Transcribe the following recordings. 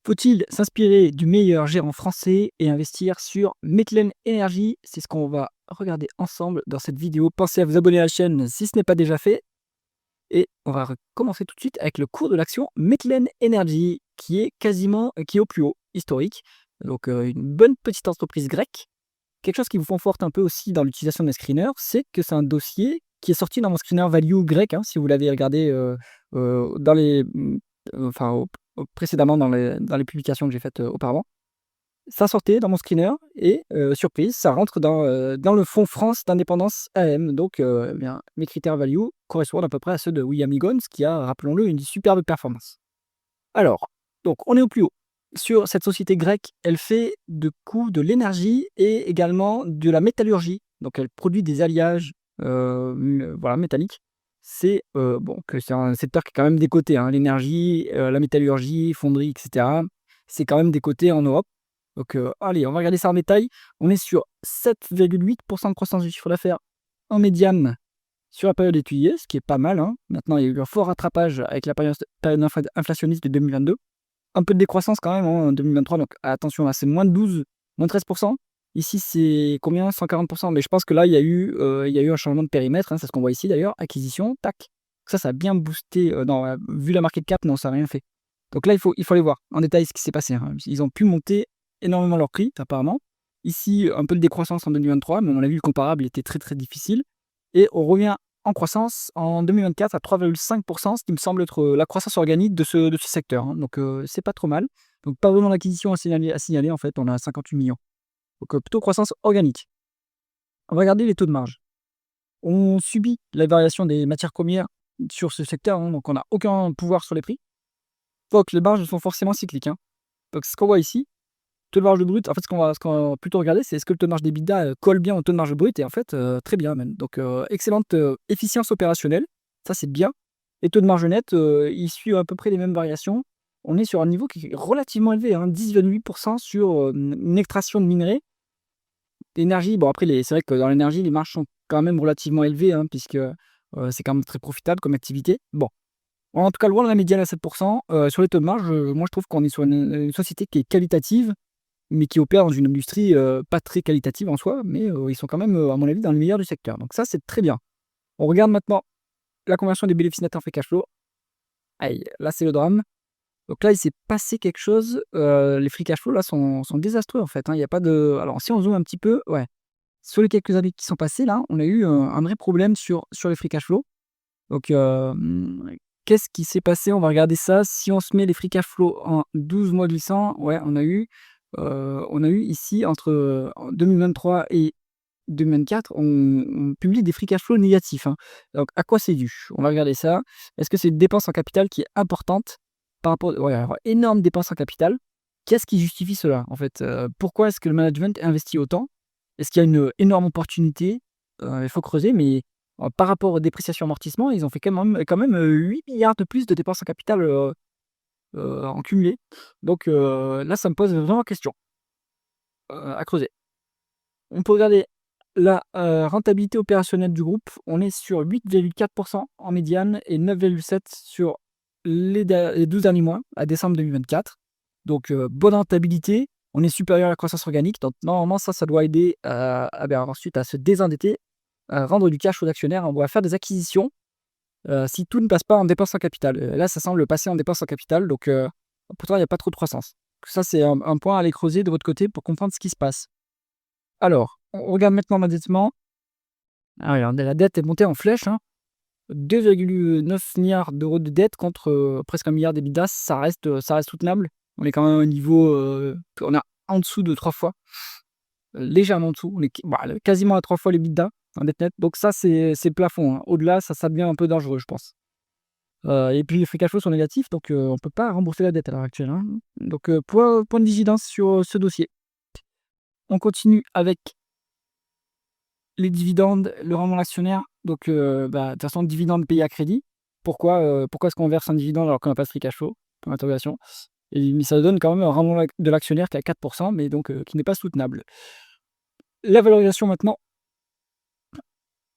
Faut-il s'inspirer du meilleur gérant français et investir sur Metlen Energy? C'est ce qu'on va regarder ensemble dans cette vidéo. Pensez à vous abonner à la chaîne si ce n'est pas déjà fait. Et on va commencer tout de suite avec le cours de l'action Metlen Energy, qui est au plus haut historique. Donc une bonne petite entreprise grecque. Quelque chose qui vous conforte un peu aussi dans l'utilisation de mes screeners, c'est que c'est un dossier qui est sorti dans mon screener value grec, hein, si vous l'avez regardé dans enfin, précédemment dans les publications que j'ai faites auparavant. Ça sortait dans mon screener et surprise, ça rentre dans le fonds France d'indépendance AM. Donc, eh bien, mes critères value correspondent à peu près à ceux de William Higgins, qui a, rappelons-le, une superbe performance. Alors, donc on est au plus haut. Sur cette société grecque, elle fait de l'énergie et également de la métallurgie. Donc elle produit des alliages voilà, métalliques. C'est un secteur qui est quand même décoté, hein. L'énergie, la métallurgie, fonderie, etc. C'est quand même décoté en Europe. Donc allez, on va regarder ça en détail. On est sur 7,8% de croissance du chiffre d'affaires en médiane sur la période étudiée, ce qui est pas mal, hein. Maintenant, il y a eu un fort rattrapage avec la période inflationniste de 2022. Un peu de décroissance quand même, hein, en 2023, donc attention, là, c'est moins de 12, moins de 13%. Ici, c'est combien? 140%. Mais je pense que là, il y a eu un changement de périmètre, hein, c'est ce qu'on voit ici d'ailleurs. Acquisition, tac. Ça a bien boosté. Non, vu la market cap, non, ça n'a rien fait. Donc là, il faut aller voir en détail ce qui s'est passé, hein. Ils ont pu monter énormément leur prix, apparemment. Ici, un peu de décroissance en 2023, mais on a vu le comparable était très très difficile. Et on revient en croissance en 2024 à 3,5%, ce qui me semble être la croissance organique de ce secteur, hein. Donc c'est pas trop mal. Donc pas vraiment d'acquisition à signaler en fait, on a 58 millions. Donc plutôt croissance organique. On va regarder les taux de marge. On subit la variation des matières premières sur ce secteur, hein, donc on n'a aucun pouvoir sur les prix. Donc les marges sont forcément cycliques, hein. Donc ce qu'on voit ici, taux de marge brut, en fait ce qu'on va plutôt regarder, c'est est-ce que le taux de marge d'EBITDA colle bien au taux de marge brut, et en fait très bien même. Donc excellente efficience opérationnelle, ça c'est bien. Et taux de marge net, il suit à peu près les mêmes variations. On est sur un niveau qui est relativement élevé, hein, 10,8% sur une extraction de minerais. L'énergie, bon après c'est vrai que dans l'énergie, les marges sont quand même relativement élevées, hein, puisque c'est quand même très profitable comme activité. Bon, en tout cas loin de la médiane à 7%. Sur les taux de marge, moi je trouve qu'on est sur une société qui est qualitative, mais qui opèrent dans une industrie pas très qualitative en soi, mais ils sont quand même, à mon avis, dans le meilleur du secteur. Donc ça, c'est très bien. On regarde maintenant la conversion des bénéfices nets en free cash flow. Aïe, là, c'est le drame. Donc là, il s'est passé quelque chose. Les free cash flow là sont désastreux en fait, hein. Il y a pas de Alors si on zoome un petit peu, ouais, sur les quelques années qui sont passées là, on a eu un vrai problème sur les free cash flow. Donc qu'est-ce qui s'est passé? On va regarder ça. Si on se met les free cash flow en 12 mois glissants, ouais, on a eu ici en 2023 et 2024, on publie des free cash flow négatifs, hein. Donc à quoi c'est dû? On va regarder ça. Est-ce que c'est une dépense en capital qui est importante par rapport, ouais, alors énorme dépense en capital. Qu'est-ce qui justifie cela, en fait? Pourquoi est-ce que le management investit autant? Est-ce qu'il y a une énorme opportunité? Il faut creuser, mais par rapport aux dépréciations amortissements, ils ont fait quand même 8 000 de plus de dépenses en capital, en cumulé. Donc là, ça me pose vraiment question, à creuser. On peut regarder la rentabilité opérationnelle du groupe. On est sur 8,4% en médiane et 9,7% sur les 12 derniers mois, à décembre 2024. Donc bonne rentabilité. On est supérieur à la croissance organique. Donc normalement, ça doit aider ensuite à se désendetter, à rendre du cash aux actionnaires. On va faire des acquisitions si tout ne passe pas en dépenses en capital. Là, ça semble passer en dépenses en capital. Donc pourtant, il n'y a pas trop de croissance. Ça, c'est un point à aller creuser de votre côté pour comprendre ce qui se passe. Alors, on regarde maintenant l'endettement. Ah oui, alors la dette est montée en flèche, hein. 2,9 milliards de dette contre presque 1 milliard d'EBITDA, ça reste soutenable. On est quand même à un niveau, on est en dessous de 3 fois, légèrement en dessous. On est quasiment à 3 fois l'EBITDA en dette nette. Donc ça, c'est le plafond, hein. Au-delà, ça devient un peu dangereux, je pense. Et puis les free cash flow sont négatifs, donc on ne peut pas rembourser la dette à l'heure actuelle, hein. Donc point de vigilance sur ce dossier. On continue avec les dividendes, le rendement actionnaire. Donc de toute façon, dividende payé à crédit. Pourquoi est-ce qu'on verse un dividende alors qu'on n'a pas de free cash flow? Point d'interrogation. Mais ça donne quand même un rendement de l'actionnaire qui est à 4%, mais donc qui n'est pas soutenable. La valorisation maintenant,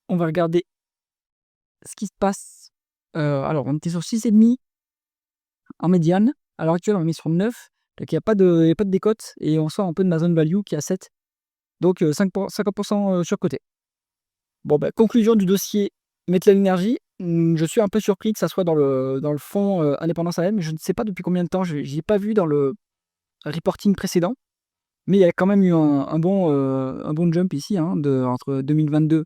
on va regarder ce qui se passe. Alors on était sur 6,5 en médiane. À l'heure actuelle, on est sur 9. Donc il y a pas de décote et on sort un peu de ma zone value qui est à 7. Donc 50% surcoté. Bon, bah, conclusion du dossier Metlen Energy. Je suis un peu surpris que ça soit dans le fonds Indépendance AM, mais je ne sais pas depuis combien de temps. Je n'y ai pas vu dans le reporting précédent. Mais il y a quand même eu un bon jump ici, hein, entre 2022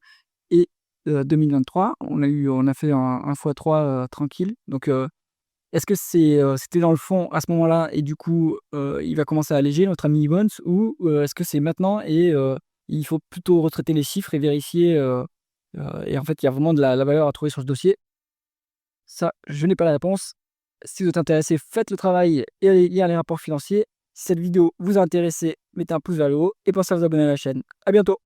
et 2023. On a fait un x3 tranquille. Donc, est-ce que c'était dans le fond à ce moment-là et du coup, il va commencer à alléger notre ami Evans ou est-ce que c'est maintenant et il faut plutôt retraiter les chiffres et vérifier, et en fait, il y a vraiment de la valeur à trouver sur ce dossier? Ça, je n'ai pas la réponse. Si vous êtes intéressé, faites le travail et allez lire les rapports financiers. Si cette vidéo vous a intéressé, mettez un pouce vers le haut et pensez à vous abonner à la chaîne. À bientôt!